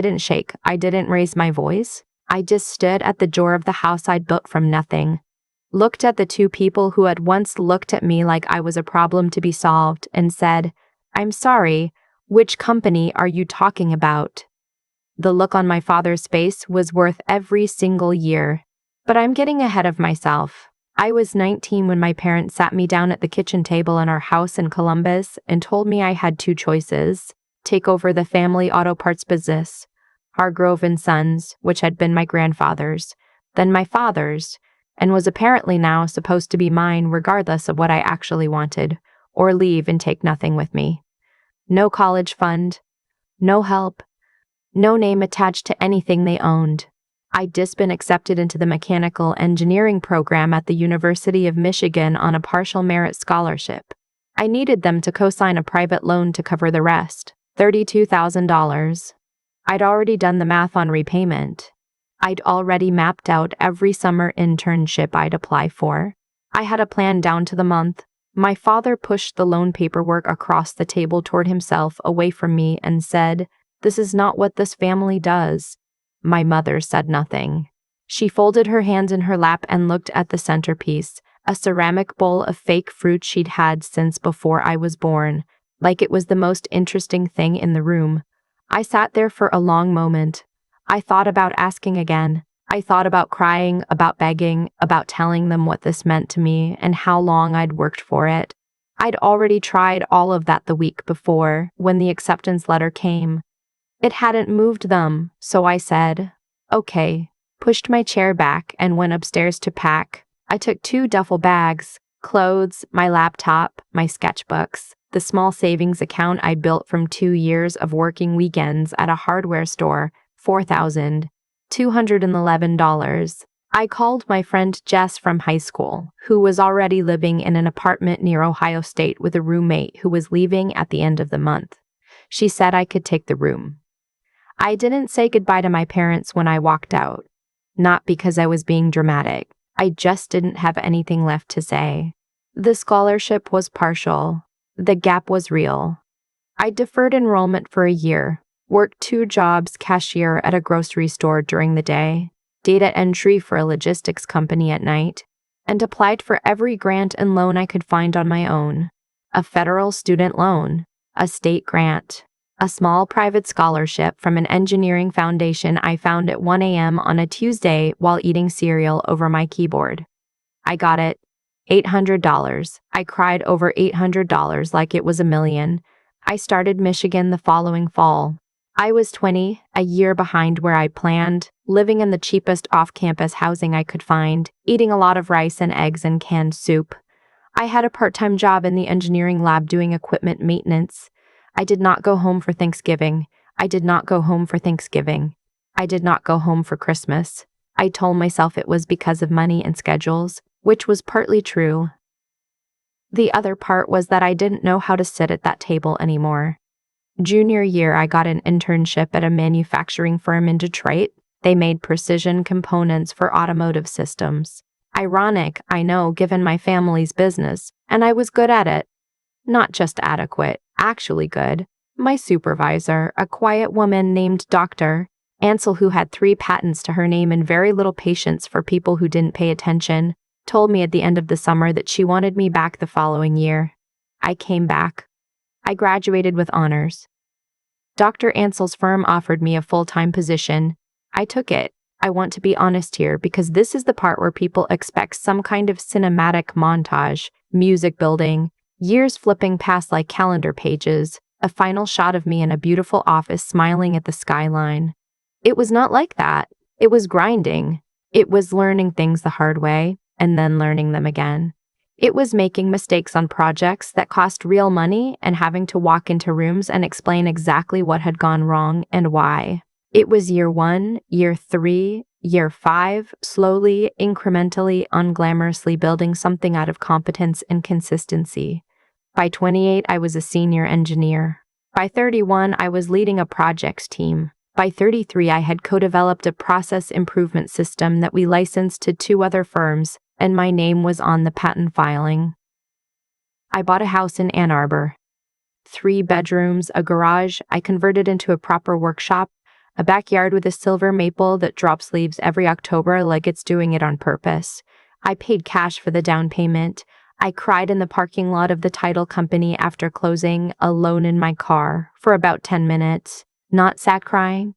didn't shake. I didn't raise my voice. I just stood at the door of the house I'd built from nothing, looked at the two people who had once looked at me like I was a problem to be solved, and said, "I'm sorry, which company are you talking about?" The look on my father's face was worth every single year. But I'm getting ahead of myself. I was 19 when my parents sat me down at the kitchen table in our house in Columbus and told me I had two choices: take over the family auto parts business, Hargrove and Sons, which had been my grandfather's, then my father's, and was apparently now supposed to be mine regardless of what I actually wanted, or leave and take nothing with me. No college fund, no help, no name attached to anything they owned. I'd just been accepted into the mechanical engineering program at the University of Michigan on a partial merit scholarship. I needed them to co-sign a private loan to cover the rest, $32,000. I'd already done the math on repayment. I'd already mapped out every summer internship I'd apply for. I had a plan down to the month. My father pushed the loan paperwork across the table toward himself, away from me, and said, "This is not what this family does." My mother said nothing. She folded her hands in her lap and looked at the centerpiece, a ceramic bowl of fake fruit she'd had since before I was born, like it was the most interesting thing in the room. I sat there for a long moment. I thought about asking again. I thought about crying, about begging, about telling them what this meant to me and how long I'd worked for it. I'd already tried all of that the week before, when the acceptance letter came. It hadn't moved them, so I said, "Okay," pushed my chair back and went upstairs to pack. I took 2 duffel bags, clothes, my laptop, my sketchbooks, the small savings account I'd built from 2 years of working weekends at a hardware store, $4,211. I called my friend Jess from high school, who was already living in an apartment near Ohio State with a roommate who was leaving at the end of the month. She said I could take the room. I didn't say goodbye to my parents when I walked out. Not because I was being dramatic. I just didn't have anything left to say. The scholarship was partial. The gap was real. I deferred enrollment for a year, worked 2 jobs, cashier at a grocery store during the day, data entry for a logistics company at night, and applied for every grant and loan I could find on my own. A federal student loan, a state grant, a small private scholarship from an engineering foundation I found at 1 a.m. on a Tuesday while eating cereal over my keyboard. I got it. $800. I cried over $800 like it was $1 million. I started Michigan the following fall. I was 20, a year behind where I planned, living in the cheapest off-campus housing I could find, eating a lot of rice and eggs and canned soup. I had a part-time job in the engineering lab doing equipment maintenance. I did not go home for Thanksgiving. I did not go home for Thanksgiving. I did not go home for Christmas. I told myself it was because of money and schedules, which was partly true. The other part was that I didn't know how to sit at that table anymore. Junior year, I got an internship at a manufacturing firm in Detroit. They made precision components for automotive systems. Ironic, I know, given my family's business, and I was good at it. Not just adequate, actually good. My supervisor, a quiet woman named Dr. Ansel, who had 3 patents to her name and very little patience for people who didn't pay attention, told me at the end of the summer that she wanted me back the following year. I came back. I graduated with honors. Dr. Ansel's firm offered me a full-time position. I took it. I want to be honest here because this is the part where people expect some kind of cinematic montage, music building, years flipping past like calendar pages, a final shot of me in a beautiful office smiling at the skyline. It was not like that. It was grinding. It was learning things the hard way, and then learning them again. It was making mistakes on projects that cost real money and having to walk into rooms and explain exactly what had gone wrong and why. It was year 1, year 3, year 5, slowly, incrementally, unglamorously building something out of competence and consistency. By 28, I was a senior engineer. By 31, I was leading a projects team. By 33, I had co-developed a process improvement system that we licensed to 2 other firms, and my name was on the patent filing. I bought a house in Ann Arbor. 3 bedrooms, a garage I converted into a proper workshop, A backyard with a silver maple that drops leaves every October like it's doing it on purpose. I paid cash for the down payment. I cried in the parking lot of the title company after closing, alone in my car, for about 10 minutes. Not sad crying,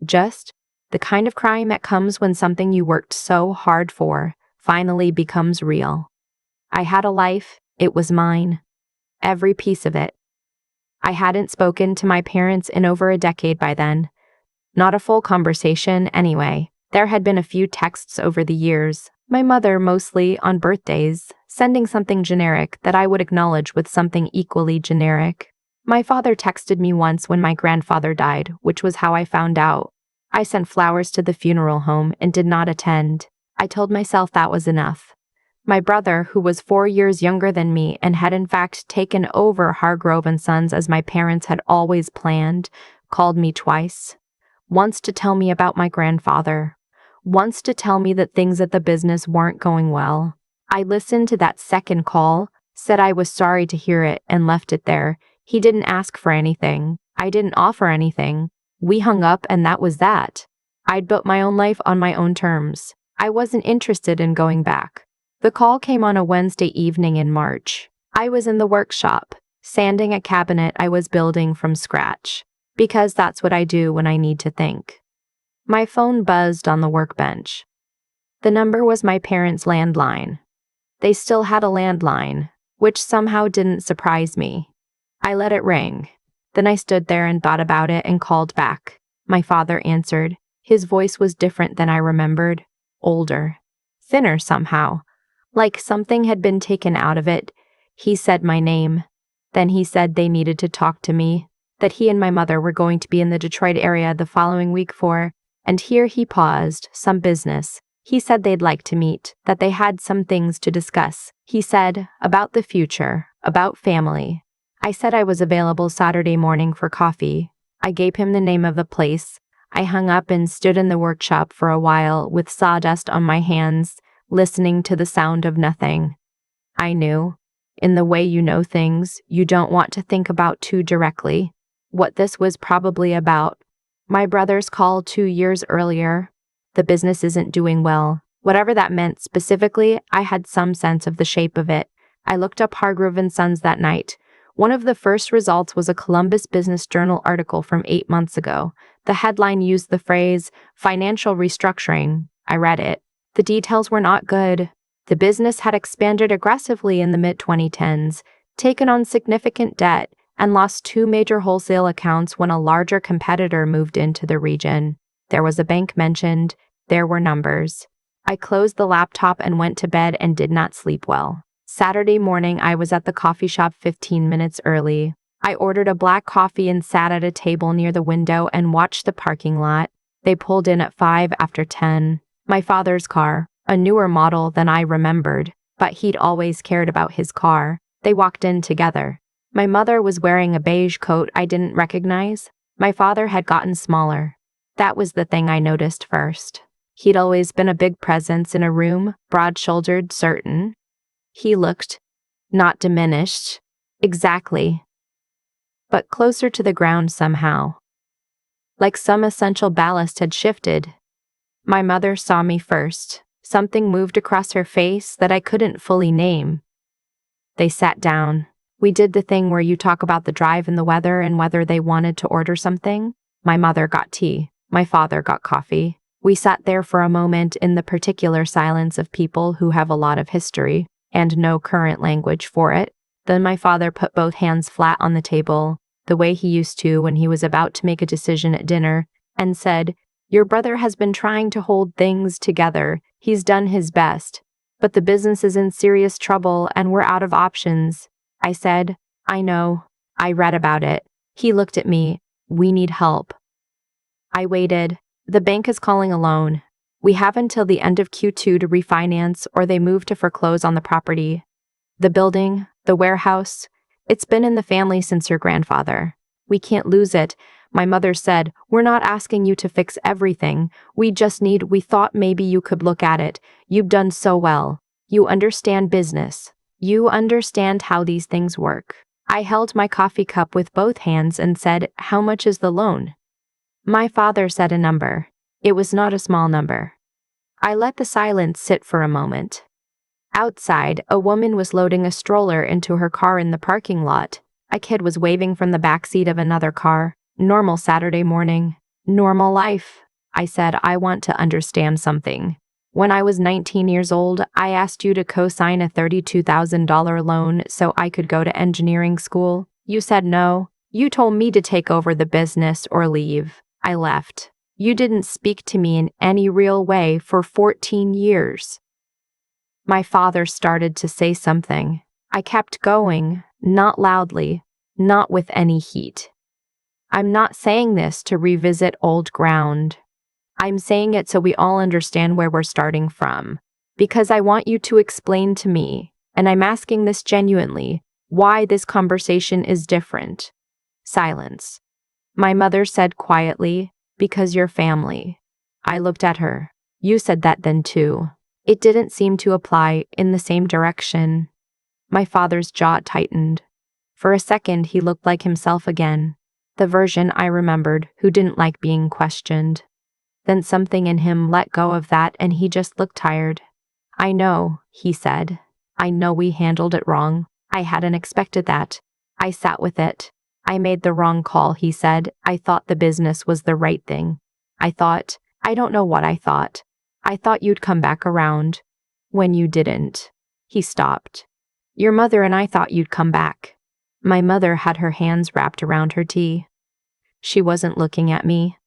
just the kind of crying that comes when something you worked so hard for finally becomes real. I had a life, it was mine. Every piece of it. I hadn't spoken to my parents in over a decade by then. Not a full conversation, anyway. There had been a few texts over the years, my mother mostly on birthdays, sending something generic that I would acknowledge with something equally generic. My father texted me once when my grandfather died, which was how I found out. I sent flowers to the funeral home and did not attend. I told myself that was enough. My brother, who was 4 years younger than me and had in fact taken over Hargrove & Sons as my parents had always planned, called me twice. Once to tell me about my grandfather. Once to tell me that things at the business weren't going well. I listened to that second call, said I was sorry to hear it, and left it there. He didn't ask for anything. I didn't offer anything. We hung up and that was that. I'd built my own life on my own terms. I wasn't interested in going back. The call came on a Wednesday evening in March. I was in the workshop, sanding a cabinet I was building from scratch, because that's what I do when I need to think. My phone buzzed on the workbench. The number was my parents' landline. They still had a landline, which somehow didn't surprise me. I let it ring. Then I stood there and thought about it and called back. My father answered. His voice was different than I remembered. Older. Thinner somehow. Like something had been taken out of it. He said my name. Then he said they needed to talk to me, that he and my mother were going to be in the Detroit area the following week for, and here he paused, some business. He said they'd like to meet, that they had some things to discuss. He said, about the future, about family. I said I was available Saturday morning for coffee. I gave him the name of the place. I hung up and stood in the workshop for a while with sawdust on my hands, listening to the sound of nothing. I knew, in the way you know things you don't want to think about too directly, what this was probably about. My brother's call 2 years earlier. The business isn't doing well. Whatever that meant specifically, I had some sense of the shape of it. I looked up Hargrove & Sons that night. One of the first results was a Columbus Business Journal article from 8 months ago. The headline used the phrase, financial restructuring. I read it. The details were not good. The business had expanded aggressively in the mid-2010s, taken on significant debt, and lost 2 major wholesale accounts when a larger competitor moved into the region. There was a bank mentioned. There were numbers. I closed the laptop and went to bed and did not sleep well. Saturday morning, I was at the coffee shop 15 minutes early. I ordered a black coffee and sat at a table near the window and watched the parking lot. They pulled in at 5 after 10. My father's car, a newer model than I remembered, but he'd always cared about his car. They walked in together. My mother was wearing a beige coat I didn't recognize. My father had gotten smaller. That was the thing I noticed first. He'd always been a big presence in a room, broad-shouldered, certain. He looked, not diminished, exactly, but closer to the ground somehow. Like some essential ballast had shifted. My mother saw me first. Something moved across her face that I couldn't fully name. They sat down. We did the thing where you talk about the drive and the weather and whether they wanted to order something. My mother got tea. My father got coffee. We sat there for a moment in the particular silence of people who have a lot of history and no current language for it. Then my father put both hands flat on the table, the way he used to when he was about to make a decision at dinner, and said, "Your brother has been trying to hold things together. He's done his best. But the business is in serious trouble and we're out of options." I said, "I know. I read about it." He looked at me. "We need help." I waited. "The bank is calling a loan. We have until the end of Q2 to refinance or they move to foreclose on the property. The building, the warehouse, it's been in the family since your grandfather. We can't lose it." My mother said, "We're not asking you to fix everything. We thought maybe you could look at it. You've done so well. You understand business. You understand how these things work." I held my coffee cup with both hands and said, "How much is the loan?" My father said a number. It was not a small number. I let the silence sit for a moment. Outside, a woman was loading a stroller into her car in the parking lot. A kid was waving from the backseat of another car. Normal Saturday morning. Normal life. I said, I want to understand something. When I was 19 years old, I asked you to co-sign a $32,000 loan so I could go to engineering school. You said no. You told me to take over the business or leave. I left. You didn't speak to me in any real way for 14 years. My father started to say something. I kept going, not loudly, not with any heat. I'm not saying this to revisit old ground. I'm saying it so we all understand where we're starting from. Because I want you to explain to me, and I'm asking this genuinely, why this conversation is different. Silence. My mother said quietly, because you're family. I looked at her. You said that then too. It didn't seem to apply in the same direction. My father's jaw tightened. For a second, he looked like himself again. The version I remembered who didn't like being questioned. Then something in him let go of that and he just looked tired. I know, he said. I know we handled it wrong. I hadn't expected that. I sat with it. I made the wrong call, he said. I thought the business was the right thing. I don't know what I thought. I thought you'd come back around. When you didn't. He stopped. Your mother and I thought you'd come back. My mother had her hands wrapped around her tea. She wasn't looking at me.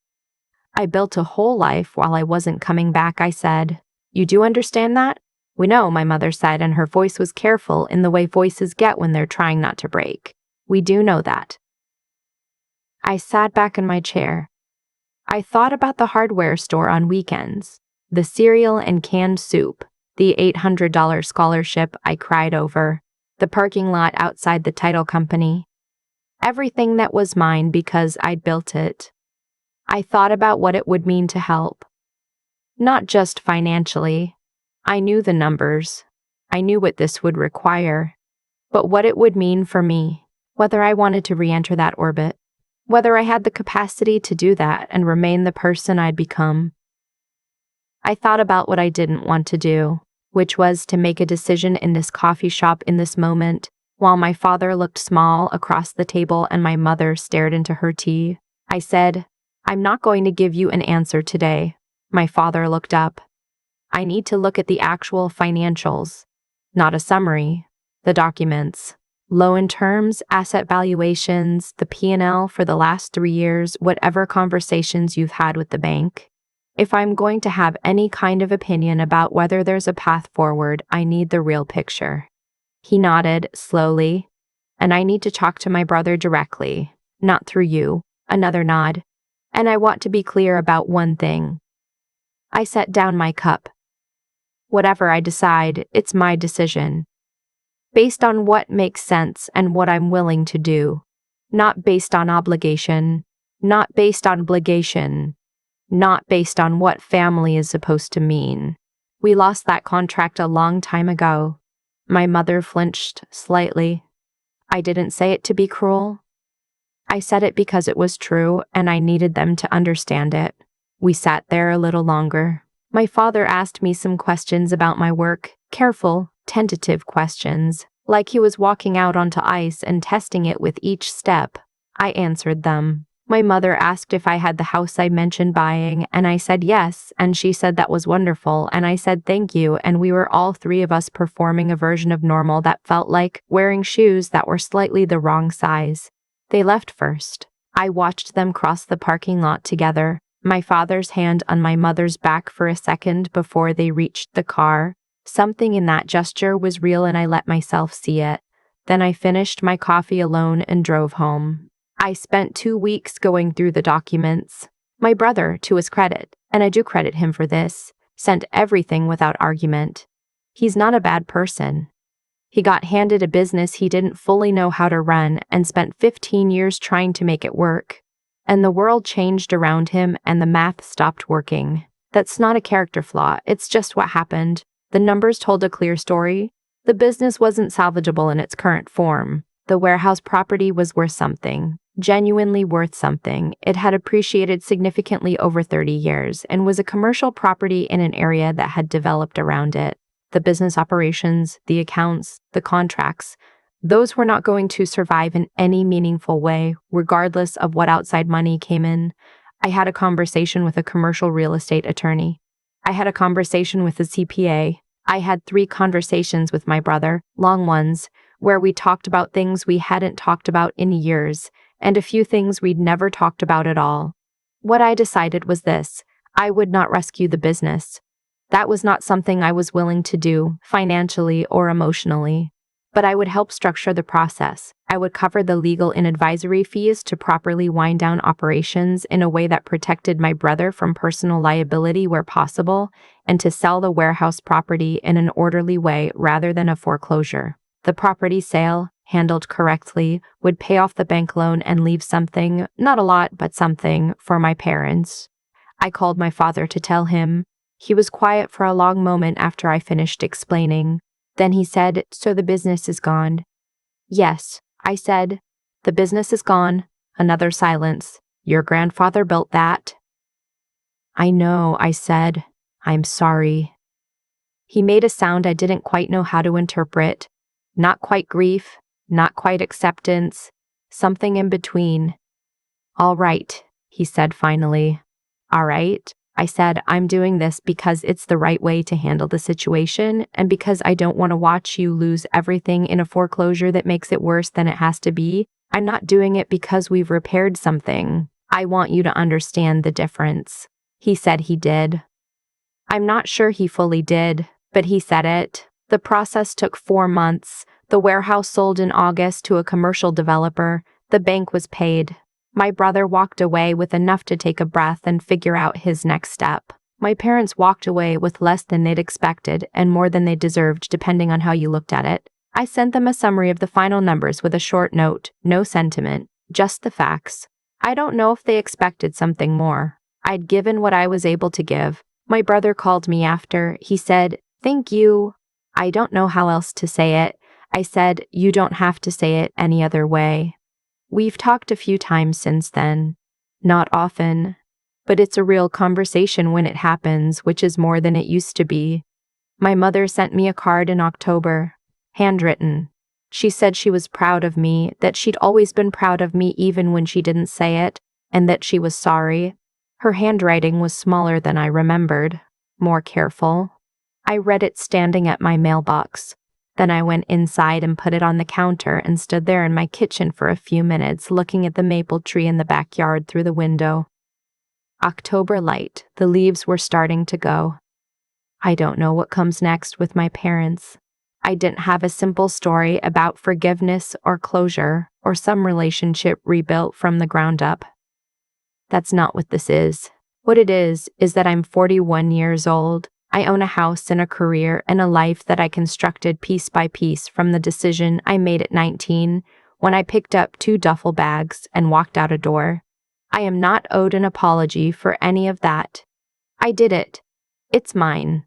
I built a whole life while I wasn't coming back, I said. You do understand that? We know, my mother said, and her voice was careful in the way voices get when they're trying not to break. We do know that. I sat back in my chair. I thought about the hardware store on weekends, the cereal and canned soup, the $800 scholarship I cried over, the parking lot outside the title company. Everything that was mine because I'd built it. I thought about what it would mean to help. Not just financially. I knew the numbers. I knew what this would require. But what it would mean for me, whether I wanted to re-enter that orbit, whether I had the capacity to do that and remain the person I'd become. I thought about what I didn't want to do, which was to make a decision in this coffee shop in this moment, while my father looked small across the table and my mother stared into her tea. I said, I'm not going to give you an answer today. My father looked up. I need to look at the actual financials, not a summary, the documents. Loan terms, asset valuations, the P&L for the last 3 years, whatever conversations you've had with the bank. If I'm going to have any kind of opinion about whether there's a path forward, I need the real picture. He nodded slowly, and I need to talk to my brother directly, not through you. Another nod. And I want to be clear about one thing. I set down my cup. Whatever I decide, it's my decision. Based on what makes sense and what I'm willing to do. Not based on obligation. Not based on obligation. Not based on what family is supposed to mean. We lost that contract a long time ago. My mother flinched slightly. I didn't say it to be cruel. I said it because it was true and I needed them to understand it. We sat there a little longer. My father asked me some questions about my work, careful, tentative questions, like he was walking out onto ice and testing it with each step. I answered them. My mother asked if I had the house I mentioned buying, and I said yes, and she said that was wonderful, and I said thank you, and we were all three of us performing a version of normal that felt like wearing shoes that were slightly the wrong size. They left first. I watched them cross the parking lot together, my father's hand on my mother's back for a second before they reached the car. Something in that gesture was real and I let myself see it. Then I finished my coffee alone and drove home. I spent 2 weeks going through the documents. My brother, to his credit, and I do credit him for this, sent everything without argument. He's not a bad person. He got handed a business he didn't fully know how to run and spent 15 years trying to make it work. And the world changed around him and the math stopped working. That's not a character flaw, it's just what happened. The numbers told a clear story. The business wasn't salvageable in its current form. The warehouse property was worth something, genuinely worth something. It had appreciated significantly over 30 years and was a commercial property in an area that had developed around it. The business operations, the accounts, the contracts, those were not going to survive in any meaningful way, regardless of what outside money came in. I had a conversation with a commercial real estate attorney. I had a conversation with a CPA. I had 3 conversations with my brother, long ones, where we talked about things we hadn't talked about in years, and a few things we'd never talked about at all. What I decided was this: I would not rescue the business. That was not something I was willing to do, financially or emotionally. But I would help structure the process. I would cover the legal and advisory fees to properly wind down operations in a way that protected my brother from personal liability where possible, and to sell the warehouse property in an orderly way rather than a foreclosure. The property sale, handled correctly, would pay off the bank loan and leave something, not a lot, but something, for my parents. I called my father to tell him. He was quiet for a long moment after I finished explaining. Then he said, "So the business is gone?" "Yes," I said. "The business is gone." Another silence. "Your grandfather built that?" "I know," I said. "I'm sorry." He made a sound I didn't quite know how to interpret. Not quite grief, not quite acceptance, something in between. "All right," he said finally. "All right," I said. "I'm doing this because it's the right way to handle the situation, and because I don't want to watch you lose everything in a foreclosure that makes it worse than it has to be. I'm not doing it because we've repaired something. I want you to understand the difference." He said he did. I'm not sure he fully did, but he said it. The process took 4 months. The warehouse sold in August to a commercial developer. The bank was paid. My brother walked away with enough to take a breath and figure out his next step. My parents walked away with less than they'd expected and more than they deserved, depending on how you looked at it. I sent them a summary of the final numbers with a short note, no sentiment, just the facts. I don't know if they expected something more. I'd given what I was able to give. My brother called me after. He said, "Thank you." I don't know how else to say it. I said, "You don't have to say it any other way." We've talked a few times since then. Not often. But it's a real conversation when it happens, which is more than it used to be. My mother sent me a card in October, handwritten. She said she was proud of me, that she'd always been proud of me even when she didn't say it, and that she was sorry. Her handwriting was smaller than I remembered, more careful. I read it standing at my mailbox. Then I went inside and put it on the counter and stood there in my kitchen for a few minutes looking at the maple tree in the backyard through the window. October light, the leaves were starting to go. I don't know what comes next with my parents. I didn't have a simple story about forgiveness or closure or some relationship rebuilt from the ground up. That's not what this is. What it is that I'm 41 years old. I own a house and a career and a life that I constructed piece by piece from the decision I made at 19 when I picked up 2 duffel bags and walked out a door. I am not owed an apology for any of that. I did it. It's mine.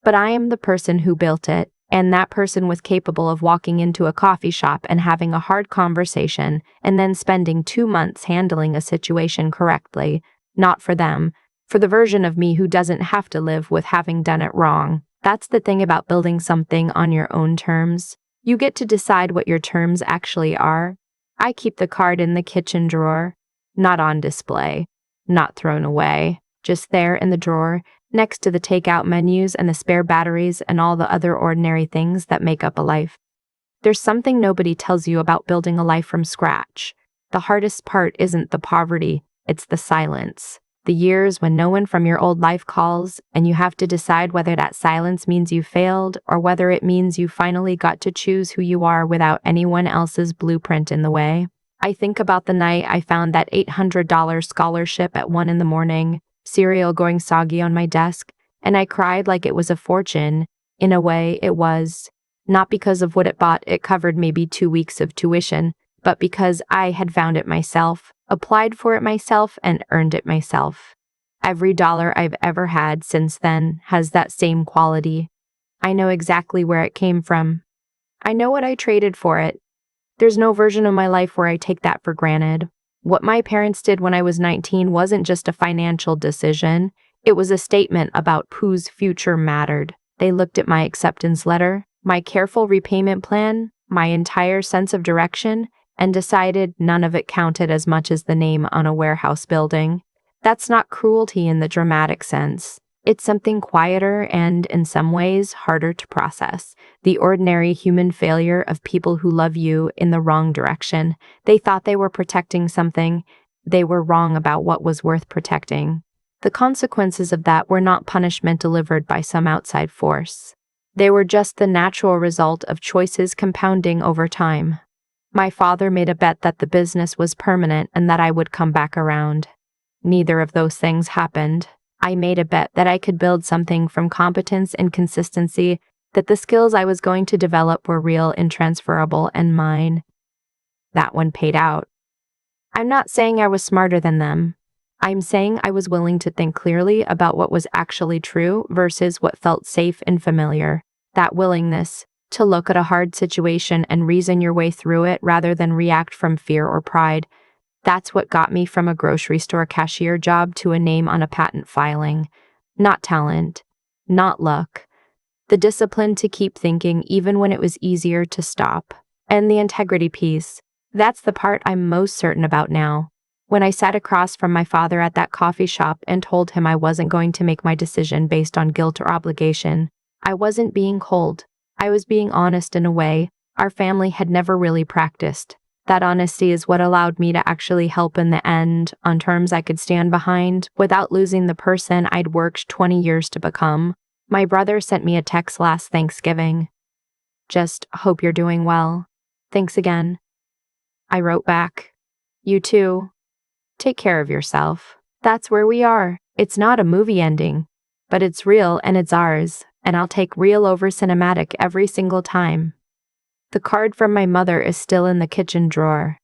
But I am the person who built it, and that person was capable of walking into a coffee shop and having a hard conversation and then spending 2 months handling a situation correctly, not for them, for the version of me who doesn't have to live with having done it wrong. That's the thing about building something on your own terms. You get to decide what your terms actually are. I keep the card in the kitchen drawer, not on display, not thrown away, just there in the drawer, next to the takeout menus and the spare batteries and all the other ordinary things that make up a life. There's something nobody tells you about building a life from scratch. The hardest part isn't the poverty, it's the silence. The years when no one from your old life calls, and you have to decide whether that silence means you failed or whether it means you finally got to choose who you are without anyone else's blueprint in the way. I think about the night I found that $800 scholarship at 1 a.m, cereal going soggy on my desk, and I cried like it was a fortune. In a way, it was. Not because of what it bought, it covered maybe 2 weeks of tuition, but because I had found it myself, applied for it myself, and earned it myself. Every dollar I've ever had since then has that same quality. I know exactly where it came from. I know what I traded for it. There's no version of my life where I take that for granted. What my parents did when I was 19 wasn't just a financial decision, it was a statement about whose future mattered. They looked at my acceptance letter, my careful repayment plan, my entire sense of direction, and decided none of it counted as much as the name on a warehouse building. That's not cruelty in the dramatic sense. It's something quieter and, in some ways, harder to process. The ordinary human failure of people who love you in the wrong direction. They thought they were protecting something. They were wrong about what was worth protecting. The consequences of that were not punishment delivered by some outside force. They were just the natural result of choices compounding over time. My father made a bet that the business was permanent and that I would come back around. Neither of those things happened. I made a bet that I could build something from competence and consistency, that the skills I was going to develop were real and transferable and mine. That one paid out. I'm not saying I was smarter than them. I'm saying I was willing to think clearly about what was actually true versus what felt safe and familiar. That willingness to look at a hard situation and reason your way through it rather than react from fear or pride. That's what got me from a grocery store cashier job to a name on a patent filing. Not talent, not luck. The discipline to keep thinking even when it was easier to stop. And the integrity piece. That's the part I'm most certain about now. When I sat across from my father at that coffee shop and told him I wasn't going to make my decision based on guilt or obligation, I wasn't being cold. I was being honest in a way our family had never really practiced. That honesty is what allowed me to actually help in the end, on terms I could stand behind, without losing the person I'd worked 20 years to become. My brother sent me a text last Thanksgiving. Just hope you're doing well. Thanks again. I wrote back. You too. Take care of yourself. That's where we are. It's not a movie ending, but it's real and it's ours, and I'll take real over cinematic every single time. The card from my mother is still in the kitchen drawer.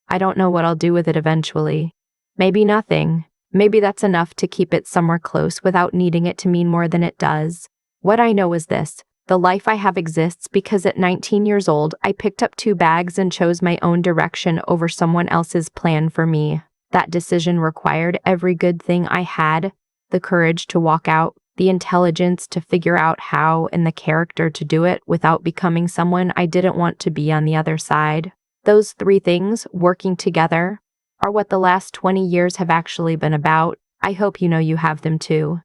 I don't know what I'll do with it eventually. Maybe nothing. Maybe that's enough to keep it somewhere close without needing it to mean more than it does. What I know is this. The life I have exists because at 19 years old, I picked up 2 bags and chose my own direction over someone else's plan for me. That decision required every good thing I had, the courage to walk out, the intelligence to figure out how, and the character to do it without becoming someone I didn't want to be on the other side. Those 3 things, working together, are what the last 20 years have actually been about. I hope you know you have them too.